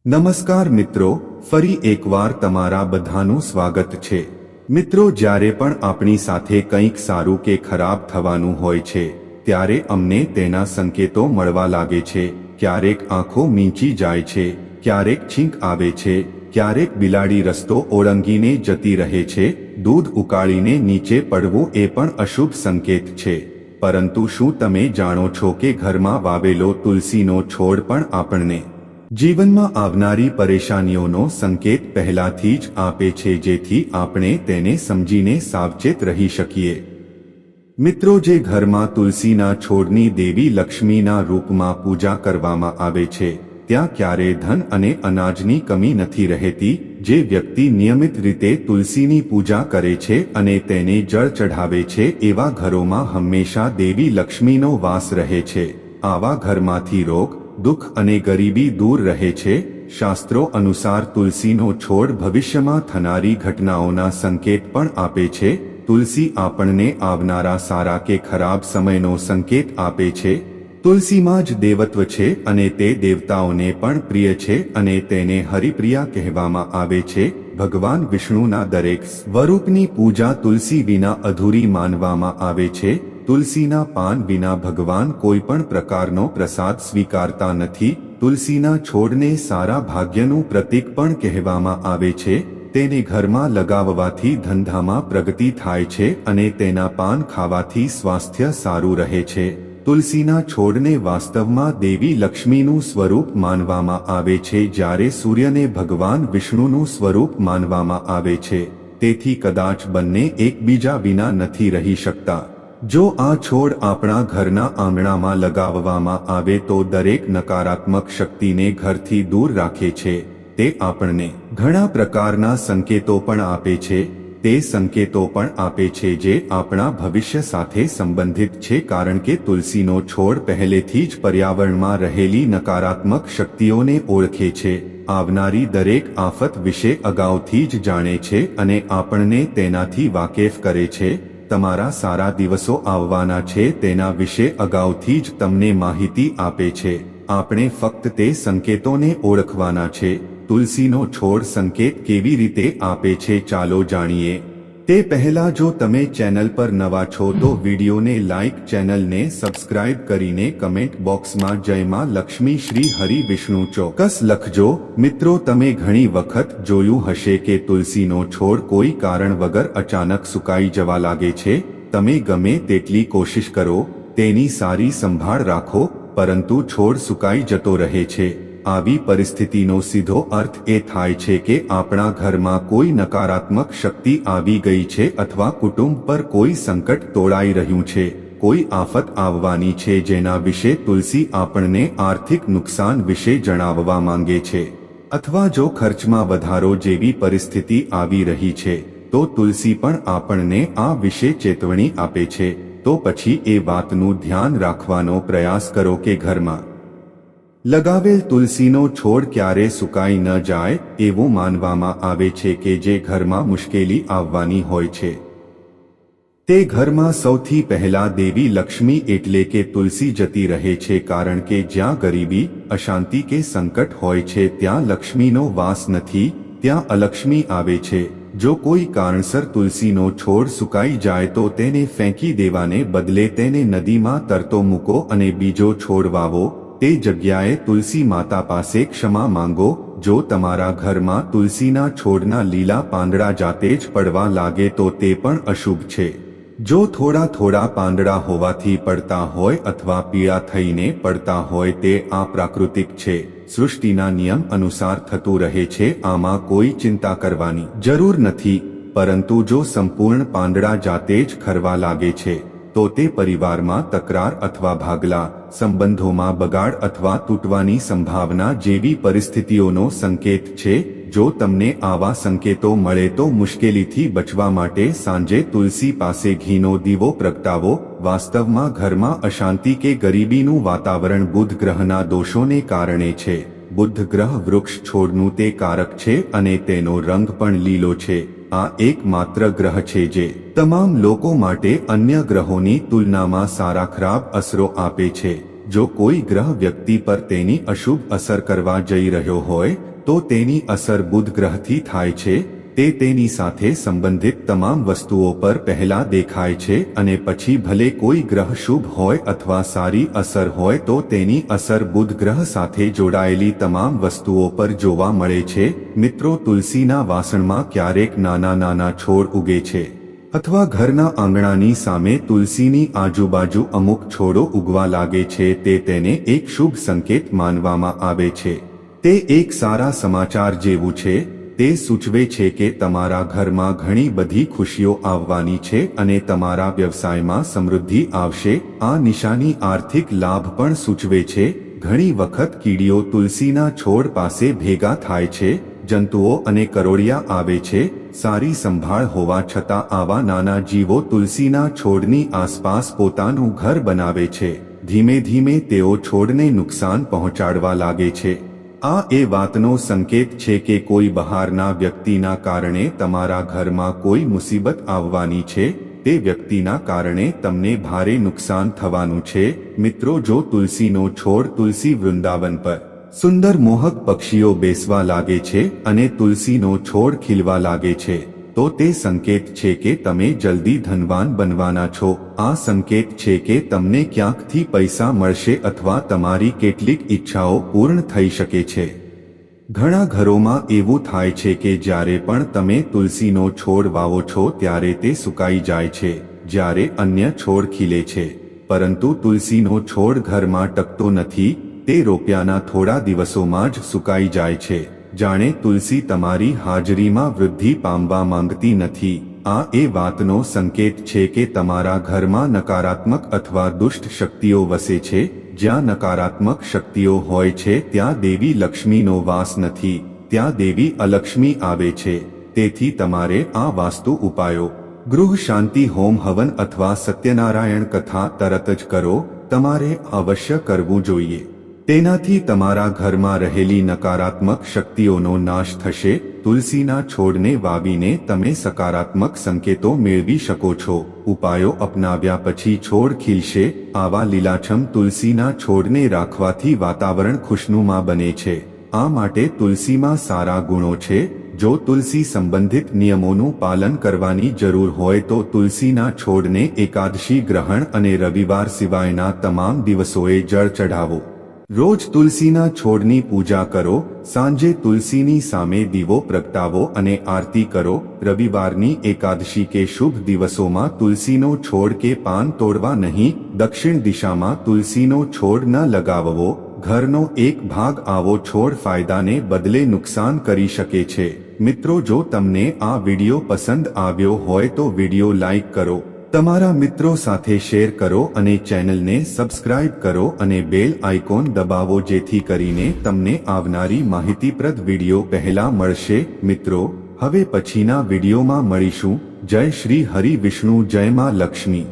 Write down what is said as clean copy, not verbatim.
નમસ્કાર મિત્રો, ફરી એકવાર તમારા બધાનું સ્વાગત છે। મિત્રો, જ્યારે પણ આપણી સાથે કંઈક સારું કે ખરાબ થવાનું હોય છે ત્યારે અમને તેના સંકેતો મળવા લાગે છે। ક્યારેક આંખો મીંચી જાય છે, ક્યારેક છીંક આવે છે, ક્યારેક બિલાડી રસ્તો ઓળંગીને જતી રહે છે, દૂધ ઉકાળીને નીચે પડવું એ પણ અશુભ સંકેત છે। પરંતુ શું તમે જાણો છો કે ઘરમાં વાવેલો તુલસીનો છોડ પણ આપણને જીવનમાં આવનારી પરેશાનીઓનો સંકેત પહેલાથી જ આપે છે, જેથી આપણે તેને સમજીને સાવચેત રહી શકીએ। મિત્રો, જે ઘરમાં તુલસીના છોડની દેવી લક્ષ્મીના રૂપમાં પૂજા કરવામાં આવે છે ત્યાં ક્યારેય ધન અને અનાજની કમી નથી રહેતી। જે વ્યક્તિ નિયમિત રીતે તુલસીની પૂજા કરે છે અને તેને જળ ચઢાવે છે એવા ઘરોમાં હંમેશા દેવી લક્ષ્મીનો વાસ રહે છે। આવા ઘરમાંથી રોગ, દુઃખ અને ગરીબી દૂર રહે છે। શાસ્ત્રો અનુસાર તુલસીનો છોડ ભવિષ્યમાં થનારી ઘટનાઓના સંકેત પણ આપે છે। તુલસી આપણને આવનારા સારા કે ખરાબ સમયનો સંકેત આપે છે। તુલસીમાં જ દેવત્વ છે અને તે દેવતાઓને પણ પ્રિય છે અને તેને હરિપ્રિયા કહેવામાં આવે છે। ભગવાન વિષ્ણુના દરેક સ્વરૂપની પૂજા તુલસી વિના અધૂરી માનવામાં આવે છે। તુલસીના પાન વિના ભગવાન કોઈ પણ પ્રકારનો પ્રસાદ સ્વીકારતા નથી। તુલસીના છોડને સારા ભાગ્યનું પ્રતીક પણ કહેવામાં આવે છે। તેને ઘરમાં લગાવવાથી ધંધામાં પ્રગતિ થાય છે અને તેના પાન ખાવાથી સ્વાસ્થ્ય સારું રહે છે। તુલસીના છોડને વાસ્તવમાં દેવી લક્ષ્મીનું સ્વરૂપ માનવામાં આવે છે, જ્યારે સૂર્યને ભગવાન વિષ્ણુનું સ્વરૂપ માનવામાં આવે છે। તેથી કદાચ બંને એકબીજા વિના નથી રહી શકતા। જો આ છોડ આપણા ઘરના આંગણામાં લગાવવામાં આવે તો દરેક નકારાત્મક શક્તિને ઘરથી દૂર રાખે છે। તે આપણને ઘણા પ્રકારના સંકેતો પણ આપે છે। તે સંકેતો પણ આપે છે જે આપણા ભવિષ્ય સાથે સંબંધિત છે, કારણ કે તુલસીનો છોડ પહેલેથી જ પર્યાવરણમાં રહેલી નકારાત્મક શક્તિઓને ઓળખે છે, આવનારી દરેક આફત વિશે અગાઉથી જ જાણે છે અને આપણને તેનાથી વાકેફ કરે છે। તમારા સારા દિવસો આવવાના છે તેના વિશે અગાઉથી જ તમને માહિતી આપે છે। આપણે ફક્ત તે સંકેતોને ઓળખવાના છે। તુલસીનો છોડ સંકેત કેવી રીતે આપે છે ચાલો જાણીએ। તે પહેલા જો તમે ચેનલ પર નવા છો તો વિડીયોને લાઇક, ચેનલને સબસ્ક્રાઇબ કરીને કમેન્ટ બોક્સમાં જય માં લક્ષ્મી શ્રી હરિ વિષ્ણુ ચોક્કસ લખજો। મિત્રો, તમે ઘણી વખત જોયું હશે કે તુલસીનો છોડ કોઈ કારણ વગર અચાનક સુકાઈ જવા લાગે છે। તમે ગમે તેટલી કોશિશ કરો, તેની સારી સંભાળ રાખો, પરંતુ છોડ સુકાઈ જતો રહે છે। આવી પરિસ્થિતિનો સીધો અર્થ એ થાય છે કે આપણા ઘરમાં કોઈ નકારાત્મક શક્તિ આવી ગઈ છે અથવા કુટુંબ પર કોઈ સંકટ તોળાઈ રહ્યું છે, કોઈ આફત આવવાની છે જેના વિશે તુલસી આપણને આર્થિક નુકસાન વિશે જણાવવા માંગે છે, અથવા જો ખર્ચમાં વધારો જેવી પરિસ્થિતિ આવી રહી છે તો તુલસી પણ આપણને આ વિશે ચેતવણી આપે છે। તો પછી એ વાતનું ધ્યાન રાખવાનો પ્રયાસ કરો કે ઘરમાં લગાવેલ તુલસીનો છોડ ક્યારે સુકાઈ ન જાય। એવું માનવામાં આવે છે કે જે ઘરમાં મુશ્કેલી આવવાની હોય છે તે ઘરમાં સૌથી પહેલા દેવી લક્ષ્મી એટલે કે તુલસી જતી રહે છે, કારણ કે જ્યાં ગરીબી, અશાંતિ કે સંકટ હોય છે ત્યાં લક્ષ્મીનો વાસ નથી, ત્યાં અલક્ષ્મી આવે છે। જો કોઈ કારણસર તુલસીનો છોડ સુકાઈ જાય તો તેને ફેંકી દેવાને બદલે તેને નદીમાં તરતો મૂકો અને બીજો છોડ વાવો। તે જગ્યાએ તુલસી માતા પાસે ક્ષમા માંગો। જો તમારા ઘરમાં તુલસીના છોડના લીલા પાંદડા જાતે જ પડવા લાગે તો તે પણ અશુભ છે। જો થોડા થોડા પાંદડા હોવાથી પડતા હોય અથવા પીળા થઈને પડતા હોય તે અપ્રાકૃતિક છે, સૃષ્ટિના નિયમ અનુસાર થતું રહે છે। આમાં કોઈ ચિંતા કરવાની જરૂર નથી, પરંતુ જો સંપૂર્ણ પાંદડા જાતે જ ખરવા લાગે છે તો તે પરિવારમાં તકરાર અથવા ભાગલા, સંબંધોમાં બગાડ અથવા તૂટવાની સંભાવના જેવી પરિસ્થિતિઓનો સંકેત છે। જો તમને આવા સંકેતો મળે તો મુશ્કેલીથી બચવા માટે સાંજે તુલસી પાસે ઘીનો દીવો પ્રગટાવો। વાસ્તવમાં ઘરમાં અશાંતિ કે ગરીબીનું વાતાવરણ બુધ ગ્રહના દોષોને કારણે છે। બુધ ગ્રહ વૃક્ષ છોડનું તે કારક છે અને તેનો રંગ પણ લીલો છે। આ એકમાત્ર ગ્રહ છે જે તમામ લોકો માટે અન્ય ગ્રહોની તુલનામાં સારા ખરાબ અસરો આપે છે। જો કોઈ ગ્રહ વ્યક્તિ પર તેની અશુભ અસર કરવા જઈ રહ્યો હોય તો તેની અસર બુધ ગ્રહથી થાય છે. તે તેની સાથે સંબંધિત તમામ વસ્તુઓ પર પહેલા દેખાય છે અને પછી ભલે કોઈ ગ્રહ શુભ હોય અથવા સારી અસર હોય તો તેની અસર બુધ ગ્રહ સાથે જોડાયેલી તમામ વસ્તુઓ પર જોવા મળે છે. મિત્રો, તુલસીના વાસણમાં ક્યારેક નાના નાના છોડ ઉગે છે અથવા ઘરના આંગણાની સામે તુલસીની આજુબાજુ અમુક છોડો ઉગવા લાગે છે, તે તેને એક શુભ સંકેત માનવામાં આવે છે. તે એક સારા સમાચાર જેવું છે. તે સૂચવે છે કે તમારા ઘરમાં ઘણી બધી ખુશીઓ આવવાની છે અને તમારા વ્યવસાયમાં સમૃદ્ધિ આવશે. આ નિશાની આર્થિક લાભ પણ સૂચવે છે. ઘણી વખત કીડીઓ તુલસીના છોડ પાસે ભેગા થાય છે, જંતુઓ અને કરોળિયા આવે છે. સારી સંભાળ હોવા છતાં આવા નાના જીવો તુલસીના છોડની આસપાસ પોતાનું ઘર બનાવે છે. ધીમે ધીમે તેઓ છોડને નુકસાન પહોંચાડવા લાગે છે. આ એ વાતનો સંકેત છે કે કોઈ બહારના વ્યક્તિના કારણે તમારા ઘરમાં કોઈ મુસીબત આવવાની છે. તે વ્યક્તિના કારણે તમને ભારે નુકસાન થવાનું છે. મિત્રો, જો તુલસીનો છોડ તુલસી વૃંદાવન પર સુંદર મોહક પક્ષીઓ બેસવા લાગે છે અને તુલસીનો છોડ ખીલવા લાગે છે, તો તે સંકેત છે કે તમે જલ્દી ધનવાન બનવાના છો. આ સંકેત છે કે તમને ક્યાંકથી પૈસા મળશે અથવા તમારી કેટલીક ઈચ્છાઓ પૂર્ણ થઈ શકે છે. ઘણા ઘરોમાં એવું થાય છે કે જ્યારે પણ તમે તુલસીનો છોડ વાવો છો ત્યારે તે સુકાઈ જાય છે, જ્યારે અન્ય છોડ ખીલે છે. પરંતુ તુલસીનો છોડ ઘરમાં ટકતો નથી. તે રોપ્યાના થોડા દિવસોમાં જ સુકાઈ જાય છે. જાણે તુલસી તમારી હાજરીમાં વૃદ્ધિ પામવા માંગતી નથી. આ એ વાતનો સંકેત છે કે તમારા ઘરમાં નકારાત્મક અથવા દુષ્ટ શક્તિઓ વસે છે. જ્યાં નકારાત્મક શક્તિઓ હોય છે ત્યાં દેવી લક્ષ્મીનો વાસ નથી, ત્યાં દેવી અલક્ષ્મી આવે છે. તેથી તમારે આ વાસ્તુ ઉપાયો, ગૃહ શાંતિ હોમ હવન અથવા સત્યનારાયણ કથા તરત જ કરો. તમારે અવશ્ય કરવું જોઈએ. તેનાથી તમારા ઘરમાં રહેલી નકારાત્મક શક્તિઓનો નાશ થશે. તુલસીના છોડને વાવીને તમે સકારાત્મક સંકેતો મેળવી શકો છો. ઉપાયો અપનાવ્યા પછી છોડ ખીલશે. આવા લીલાછમ તુલસીના છોડને રાખવાથી વાતાવરણ ખુશનુમા બને છે. આ માટે તુલસીમાં સારા ગુણો છે. જો તુલસી સંબંધિત નિયમોનું પાલન કરવાની જરૂર હોય તો તુલસીના છોડને એકાદશી, ગ્રહણ અને રવિવાર સિવાયના તમામ દિવસોએ જળ ચઢાવો. રોજ તુલસીના છોડની પૂજા કરો. સાંજે તુલસીની સામે દીવો પ્રગટાવો અને આરતી કરો. રવિવારની એકાદશી કે શુભ દિવસોમાં તુલસીનો છોડ કે પાન તોડવા નહીં. દક્ષિણ દિશામાં તુલસીનો છોડ ન લગાવવો. ઘરનો એક ભાગ આવો છોડ ફાયદાને બદલે નુકસાન કરી શકે છે. મિત્રો, જો તમને આ વિડિયો પસંદ આવ્યો હોય તો વિડિયો લાઈક કરો, તમારા મિત્રો સાથે શેર કરો અને ચેનલને સબસ્ક્રાઇબ કરો અને બેલ આઇકોન દબાવો જેથી કરીને તમને આવનારી માહિતીપ્રદ વિડિયો પહેલા મળશે. મિત્રો, હવે પછીના વિડિયોમાં મળીશું. જય શ્રી હરિ વિષ્ણુ, જય માં લક્ષ્મી.